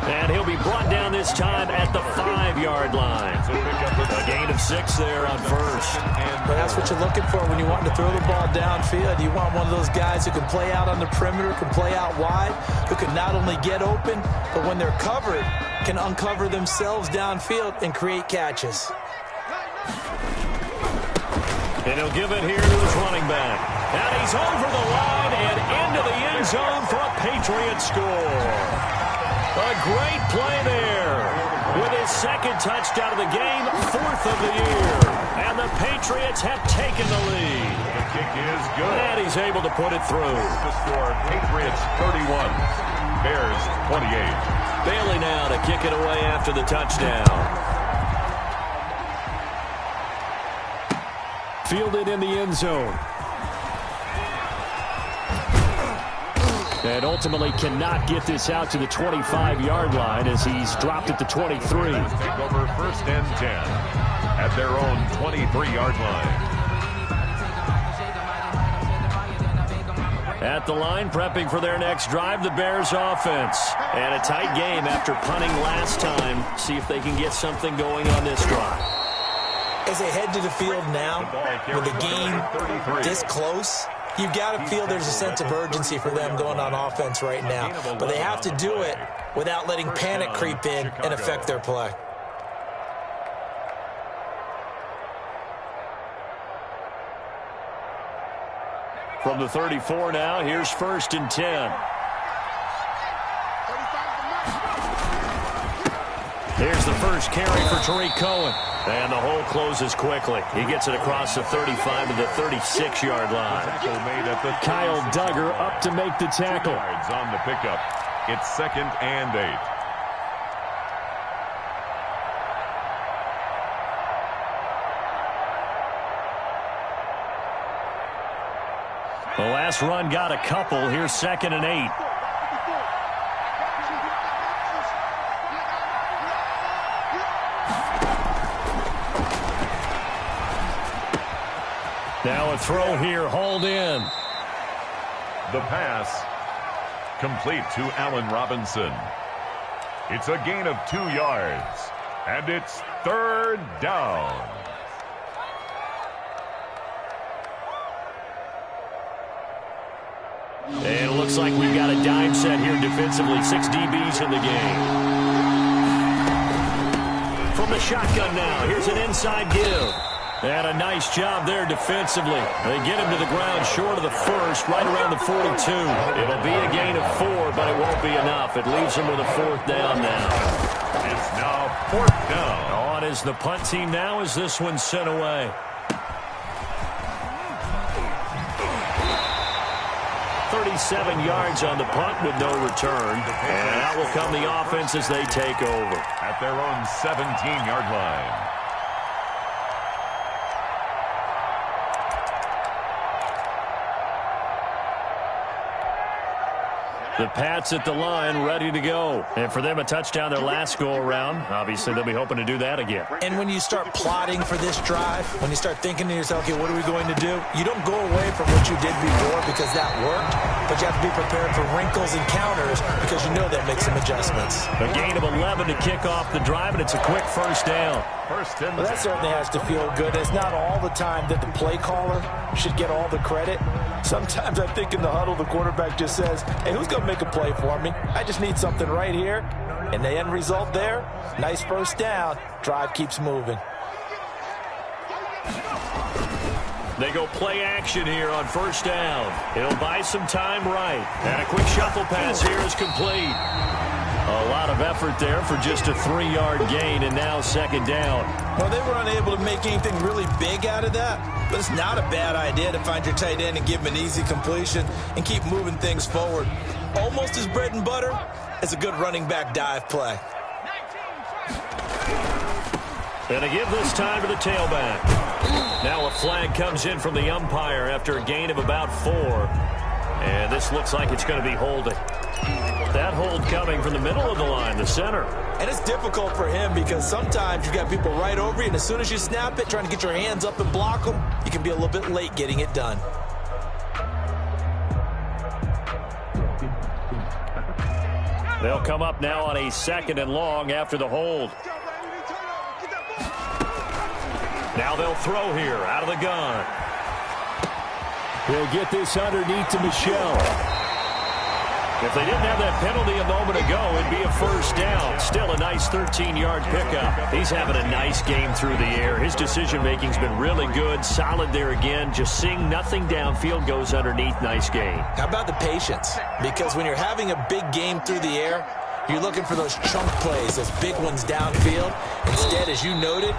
And he'll be brought down this time at the 5-yard line. A gain of 6 there on 1st. But that's what you're looking for when you want to throw the ball downfield. You want one of those guys who can play out on the perimeter, can play out wide, who can not only get open, but when they're covered, can uncover themselves downfield and create catches. And he'll give it here to his running back. And he's over the line and into the end zone for a Patriot score. A great play there. With his 2nd touchdown of the game, 4th of the year. And the Patriots have taken the lead. The kick is good. And he's able to put it through. The score, Patriots 31, Bears 28. Bailey now to kick it away after the touchdown. Fielded in the end zone. And ultimately cannot get this out to the 25-yard line as he's dropped at the 23. Take over 1st and 10 at their own 23-yard line. At the line, prepping for their next drive, the Bears offense. And a tight game after punting last time. See if they can get something going on this drive. As they head to the field now, with the game this close, you've got to feel there's a sense of urgency for them going on offense right now. But they have to do it without letting panic creep in and affect their play. From the 34 now, here's 1st and 10. Here's the first carry for Tariq Cohen. And the hole closes quickly. He gets it across the 35 to the 36-yard line. Kyle Duggar up to make the tackle. On the pickup. It's 2nd and 8. The last run got a couple. Here's 2nd and 8. Now a throw here, hauled in. The pass complete to Allen Robinson. It's a gain of 2 yards. And it's third down. And it looks like we've got a dime set here defensively. 6 DBs in the game. From the shotgun now, here's an inside give. And a nice job there defensively. They get him to the ground short of the first, right around the 42. It'll be a gain of 4, but it won't be enough. It leaves him with a 4th down now. It's now 4th down. On is the punt team now as this one's sent away. 37 yards on the punt with no return. And out will come the offense as they take over. At their own 17-yard line. The Pats at the line, ready to go. And for them, a touchdown their last go-around. Obviously, they'll be hoping to do that again. And when you start plotting for this drive, when you start thinking to yourself, okay, what are we going to do? You don't go away from what you did before because that worked, but you have to be prepared for wrinkles and counters because you know that makes some adjustments. A gain of 11 to kick off the drive, and it's a quick first down. Well, that certainly has to feel good. It's not all the time that the play caller should get all the credit. Sometimes I think in the huddle, the quarterback just says, hey, who's going to make a play for me? I just need something right here. And the end result there, nice first down. Drive keeps moving. They go play action here on first down. It'll buy some time right. And a quick shuffle pass here is complete. A lot of effort there for just a 3-yard gain, and now 2nd down. Well, they were unable to make anything really big out of that, but it's not a bad idea to find your tight end and give him an easy completion and keep moving things forward. Almost as bread and butter as a good running back dive play. And they give this time to the tailback. Now a flag comes in from the umpire after a gain of about 4. And this looks like it's going to be holding. That hold coming from the middle of the line, the center. And it's difficult for him because sometimes you've got people right over you, and as soon as you snap it, trying to get your hands up and block them, you can be a little bit late getting it done. They'll come up now on a 2nd and long after the hold. Now they'll throw here out of the gun. He'll get this underneath to Michel. If they didn't have that penalty a moment ago, it'd be a first down. Still a nice 13-yard pickup. He's having a nice game through the air. His decision-making's been really good. Solid there again. Just seeing nothing downfield, goes underneath. Nice game. How about the patience? Because when you're having a big game through the air, you're looking for those chunk plays, those big ones downfield. Instead, as you noted,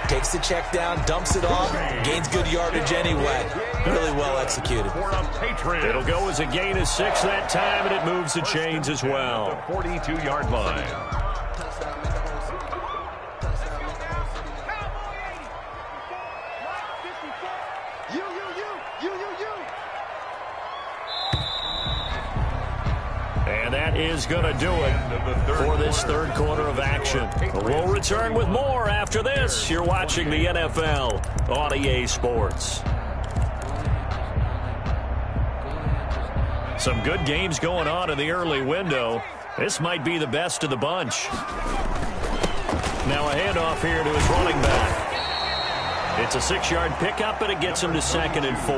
takes the check down, dumps it off, gains good yardage anyway. Really well executed. It'll go as a gain of 6 that time, and it moves the chains as well. The 42-yard line. And that is going to do it for this 3rd quarter of action. We'll return with more after this. You're watching the NFL on EA Sports. Some good games going on in the early window. This might be the best of the bunch. Now a handoff here to his running back. It's a 6-yard pickup, and it gets him to 2nd and 4.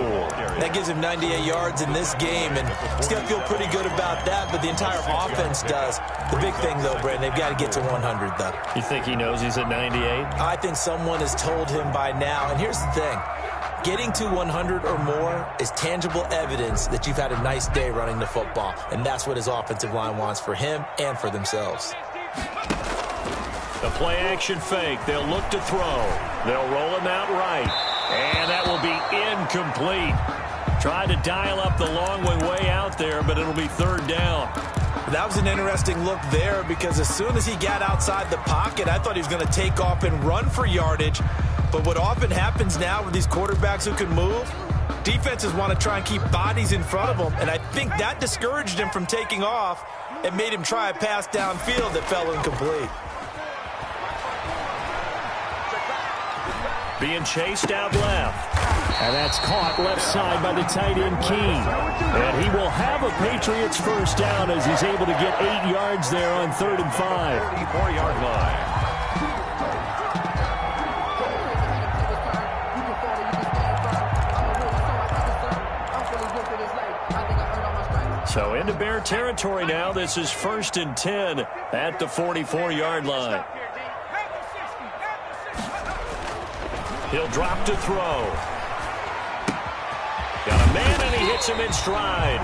That gives him 98 yards in this game, and he's going to feel pretty good about that, but the entire offense does. The big thing, though, Brandon, they've got to get to 100, though. You think he knows he's at 98? I think someone has told him by now, and here's the thing. Getting to 100 or more is tangible evidence that you've had a nice day running the football, and that's what his offensive line wants for him and for themselves. The play-action fake. They'll look to throw. They'll roll him out right. And that will be incomplete. Tried to dial up the long way out there, but it'll be 3rd down. That was an interesting look there because as soon as he got outside the pocket, I thought he was going to take off and run for yardage. But what often happens now with these quarterbacks who can move, defenses want to try and keep bodies in front of them, and I think that discouraged him from taking off and made him try a pass downfield that fell incomplete. Being chased out left. And that's caught left side by the tight end, King. And he will have a Patriots first down as he's able to get 8 yards there on 3rd and 5. 34-yard line. into Bear territory now. This is 1st and 10 at the 44-yard line. He'll drop to throw. Got a man, and he hits him in stride.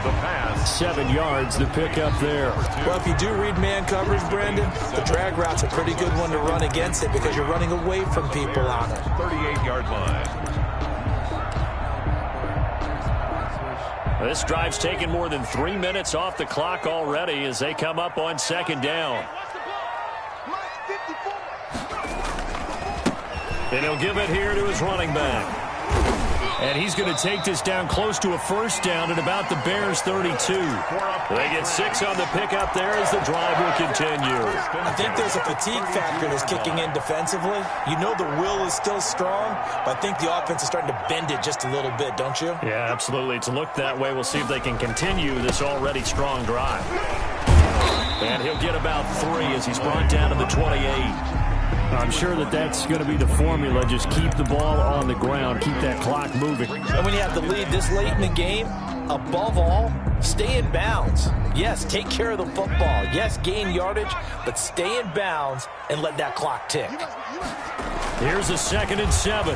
The pass. 7 yards to pick up there. Well, if you do read man coverage, Brandon, the drag route's a pretty good one to run against it because you're running away from people on it. 38-yard line. This drive's taken more than 3 minutes off the clock already as they come up on 2nd down. And he'll give it here to his running back. And he's going to take this down close to a 1st down at about the Bears' 32. They get 6 on the pickup there as the drive will continue. I think there's a fatigue factor that's kicking in defensively. You know the will is still strong, but I think the offense is starting to bend it just a little bit, don't you? Yeah, absolutely. It's looked that way. We'll see if they can continue this already strong drive. And he'll get about 3 as he's brought down to the 28. I'm sure that's going to be the formula. Just keep the ball on the ground. Keep that clock moving. And when you have the lead this late in the game, above all, stay in bounds. Yes, take care of the football. Yes, gain yardage, but stay in bounds and let that clock tick. Here's a 2nd and 7.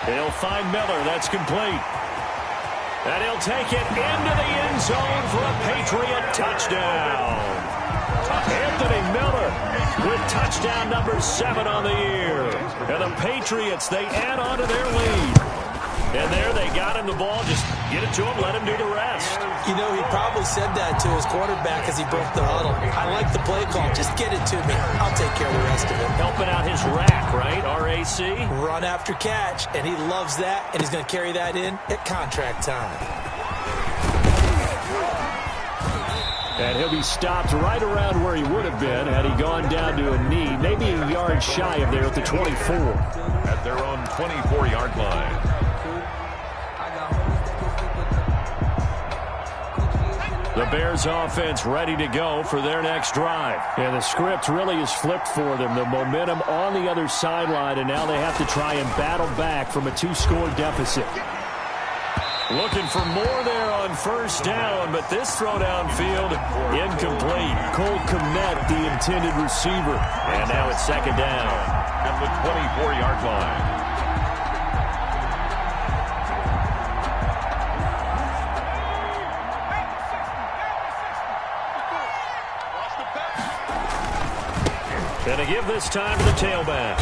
He'll find Miller. That's complete. And he'll take it into the end zone for a Patriot touchdown. Anthony Miller with touchdown number 7 on the year. And the Patriots, they add on to their lead. And there they got him the ball. Just get it to him, let him do the rest. You know, he probably said that to his quarterback as he broke the huddle. I like the play call. Just get it to me. I'll take care of the rest of it. Helping out his rack, right? RAC. Run after catch, and he loves that, and he's going to carry that in at contract time. And he'll be stopped right around where he would have been had he gone down to a knee, maybe a yard shy of there at the 24. At their own 24-yard line. The Bears offense ready to go for their next drive. And the script really is flipped for them. The momentum on the other sideline, and now they have to try and battle back from a 2-score deficit. Looking for more there on 1st down, but this throw downfield incomplete. Cole Kmet, the intended receiver. And now it's 2nd down. At the 24-yard line. And to give this time to the tailback.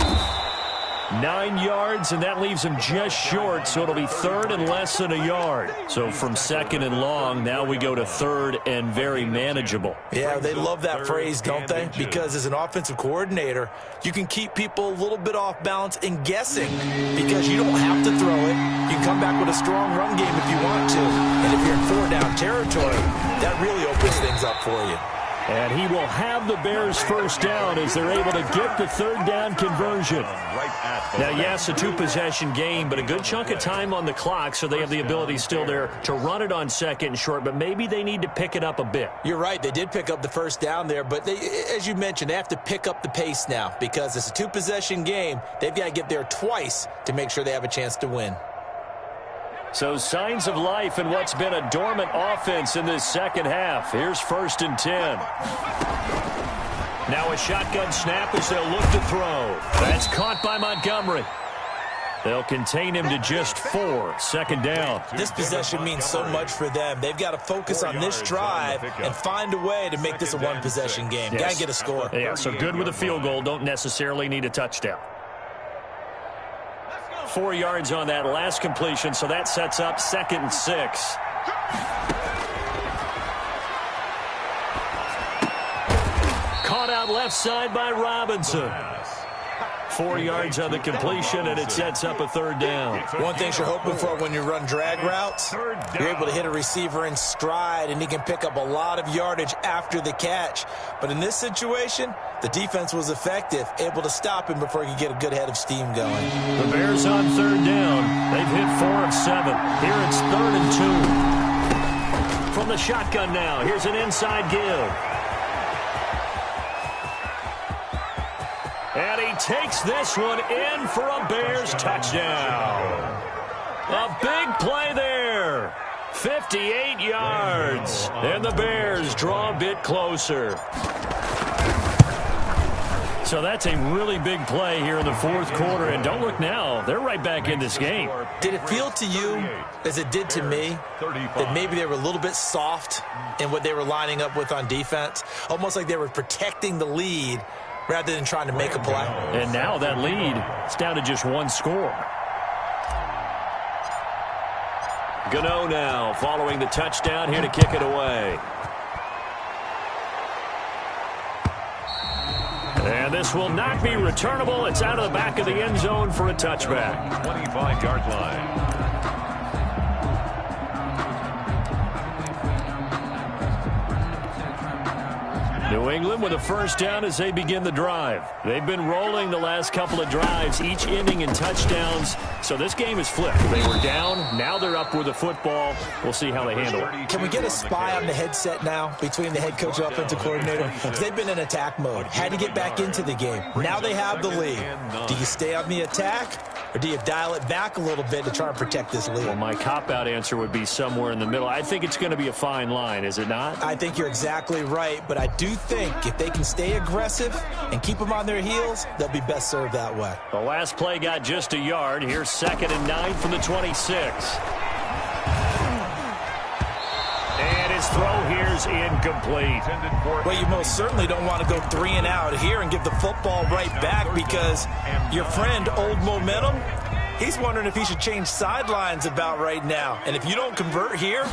9 yards, and that leaves him just short, so it'll be 3rd and less than a yard. So from 2nd and long, now we go to 3rd and very manageable. Yeah, they love that phrase, don't they? Because as an offensive coordinator, you can keep people a little bit off balance and guessing because you don't have to throw it. You can come back with a strong run game if you want to. And if you're in 4-down territory, that really opens things up for you. And he will have the Bears' 1st down as they're able to get the 3rd down conversion. Now, yes, a 2-possession game, but a good chunk of time on the clock, so they have the ability still there to run it on 2nd and short, but maybe they need to pick it up a bit. You're right. They did pick up the 1st down there, but they, as you mentioned, they have to pick up the pace now because it's a 2-possession game. They've got to get there twice to make sure they have a chance to win. So signs of life in what's been a dormant offense in this 2nd half. Here's 1st and 10. Now a shotgun snap as they'll look to throw. That's caught by Montgomery. They'll contain him to just 4. 2nd down. This possession means so much for them. They've got to focus on this drive and find a way to make this a 1-possession game. Yes. Got to get a score. Yeah, so good with a field goal. Don't necessarily need a touchdown. 4 yards on that last completion, so that sets up 2nd and 6. Caught out left side by Robinson. 4 yards on the completion, and it sets up a 3rd down. One thing you're hoping for when you run drag routes, you're able to hit a receiver in stride, and he can pick up a lot of yardage after the catch. But in this situation, the defense was effective, able to stop him before he could get a good head of steam going. The Bears on 3rd down. They've hit 4 of 7. Here it's 3rd and 2. From the shotgun now, here's an inside give. And he takes this one in for a Bears touchdown. A big play there 58 yards. And the Bears draw a bit closer. So that's a really big play here in the fourth quarter. And don't look now, they're right back in this game. Did it feel to you, as it did to me, that maybe they were a little bit soft in what they were lining up with on defense? Almost like they were protecting the lead rather than trying to make a play. And now that lead is down to just one score. Gano now following the touchdown here to kick it away. And this will not be returnable. It's out of the back of the end zone for a touchback. 25-yard line. New England with a first down as they begin the drive. They've been rolling the last couple of drives, each ending in touchdowns. So this game is flipped. They were down. Now they're up with the football. We'll see how they handle it. Can we get a spy on the headset now between the head coach and offensive coordinator? Because they've been in attack mode. Had to get back into the game. Now they have the lead. Do you stay on the attack? Or do you dial it back a little bit to try and protect this lead? Well, my cop-out answer would be somewhere in the middle. I think it's going to be a fine line, is it not? I think you're exactly right, but I do think if they can stay aggressive and keep them on their heels, they'll be best served that way. The last play got just a yard. Here's 2nd and 9 from the 26. And his throw here's incomplete. Well, you most certainly don't want to go 3 and out here and give the football right back, because your friend, Old Momentum, he's wondering if he should change sidelines about right now. And if you don't convert here,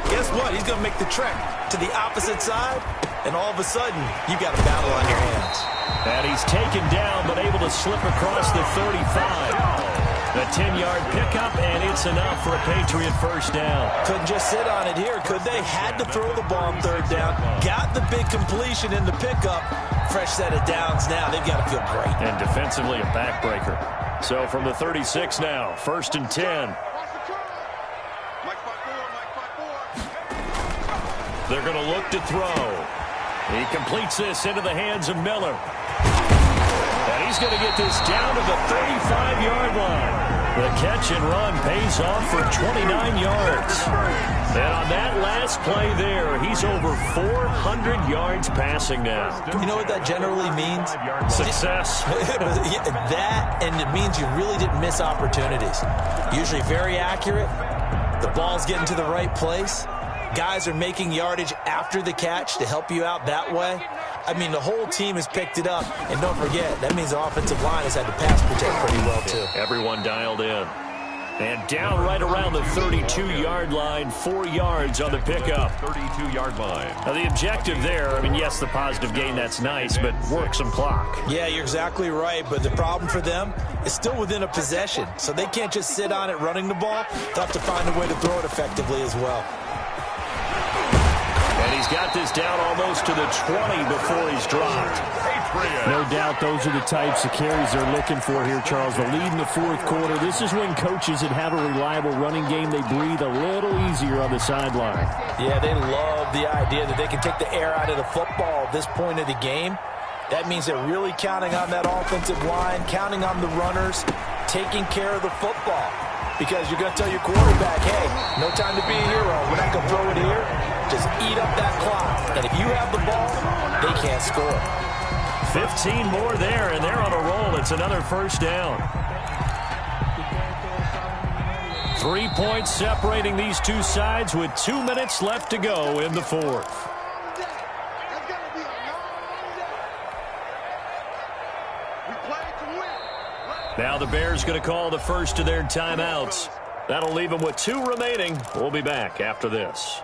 guess what? He's going to make the trek to the opposite side, and all of a sudden, you've got a battle on your hands. And he's taken down, but able to slip across the 35. The 10-yard pickup, and it's enough for a Patriot first down. Couldn't just sit on it here, could they? Had to throw the ball on 3rd down. Got the big completion in the pickup. Fresh set of downs now. They've got to feel great. And defensively, a backbreaker. So from the 36 now, 1st and 10. They're going to look to throw. He completes this into the hands of Miller. And he's going to get this down to the 35-yard line. The catch and run pays off for 29 yards. And on that last play there, he's over 400 yards passing now. You know what that generally means? Success. That, and it means you really didn't miss opportunities. Usually very accurate. The ball's getting to the right place. Guys are making yardage after the catch to help you out that way. I mean, the whole team has picked it up. And don't forget, that means the offensive line has had to pass protect pretty well, too. Everyone dialed in. And down right around the 32-yard line, 4 yards on the pickup. 32-yard line. Now, the objective there, I mean, yes, the positive gain, that's nice, but work some clock. Yeah, you're exactly right, but the problem for them is still within a possession. So they can't just sit on it running the ball. They'll have to find a way to throw it effectively as well. And he's got this down almost to the 20 before he's dropped. No doubt those are the types of carries they're looking for here, Charles. The lead in the fourth quarter. This is when coaches that have a reliable running game, they breathe a little easier on the sideline. Yeah, they love the idea that they can take the air out of the football at this point of the game. That means they're really counting on that offensive line, counting on the runners, taking care of the football. Because you're going to tell your quarterback, hey, no time to be a hero. We're not going to throw it here. Just eat up that clock. And if you have the ball, they can't score. 15 more there, and they're on a roll. It's another first down. 3 points separating these two sides with 2 minutes left to go in the fourth. Now the Bears going to call the first of their timeouts. That'll leave them with 2 remaining. We'll be back after this.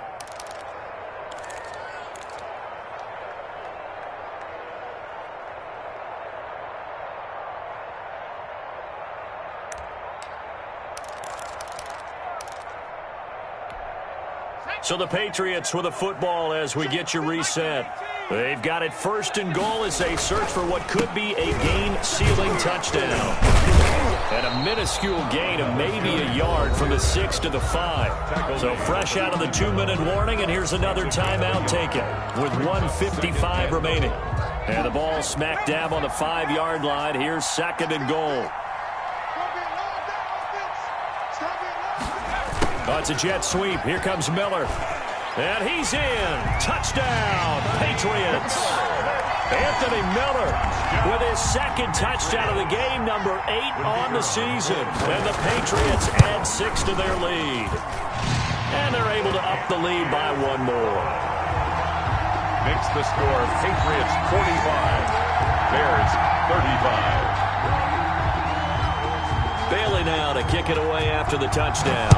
So the Patriots with a football as we get you reset. They've got it 1st and goal as they search for what could be a game-sealing touchdown. And a minuscule gain of maybe a yard from the 6 to the 5. So fresh out of the 2-minute warning, and here's another timeout taken with 1:55 remaining. And the ball smack dab on the 5-yard line. Here's 2nd and goal. Oh, it's a jet sweep. Here comes Miller. And he's in. Touchdown, Patriots. Anthony Miller with his second touchdown of the game, number 8 on the season. And the Patriots add 6 to their lead. And they're able to up the lead by 1 more. Makes the score Patriots 45, Bears 35. Bailey now to kick it away after the touchdown.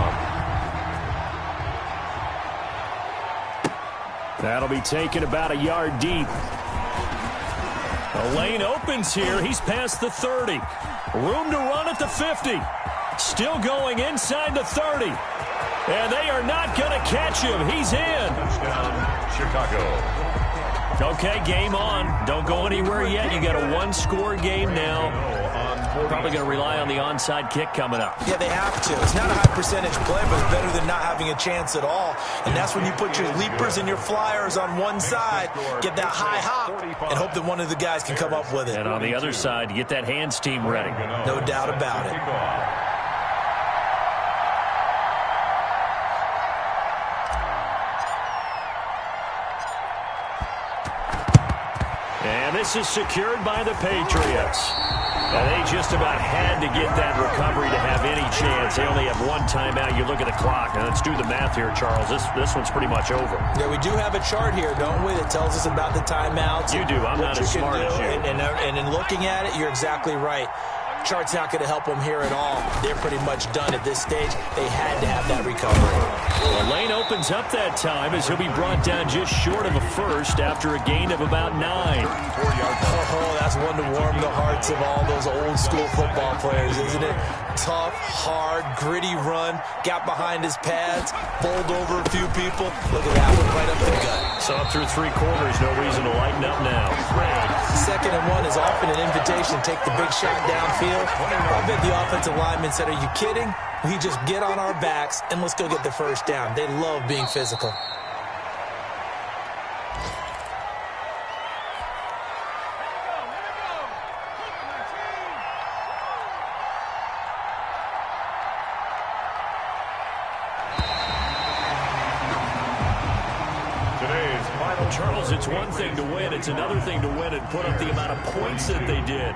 That'll be taken about a yard deep. The lane opens here. He's past the 30. Room to run at the 50. Still going inside the 30. And they are not going to catch him. He's in. Touchdown, Chicago. Okay, game on. Don't go anywhere yet. You got a 1-score game now. Probably going to rely on the onside kick coming up. Yeah, they have to. It's not a high percentage play, but it's better than not having a chance at all. And that's when you put your leapers and your flyers on one side, get that high hop, and hope that one of the guys can come up with it. And on the other side, get that hands team ready. No doubt about it. And this is secured by the Patriots. And they just about had to get that recovery to have any chance. They only have 1 timeout. You look at the clock. Now let's do the math here, Charles. This one's pretty much over. Yeah, we do have a chart here, don't we, that tells us about the timeouts. You do. I'm not as smart as you. And in looking at it, you're exactly right. Chart's not going to help them here at all. They're pretty much done at this stage. They had to have that recovery. The lane opens up that time as he'll be brought down just short of a first after a gain of about 9. Oh, that's one to warm the hearts of all those old school football players, isn't it? Tough, hard, gritty run, got behind his pads, bowled over a few people. Look at that one right up the gut. So up through 3 quarters, no reason to lighten up now. 2nd and 1 is often an invitation to take the big shot downfield. I bet the offensive lineman said, are you kidding? We just get on our backs and let's go get the first down. They love being physical. Charles, it's one thing to win. It's another thing to win and put up the amount of points that they did.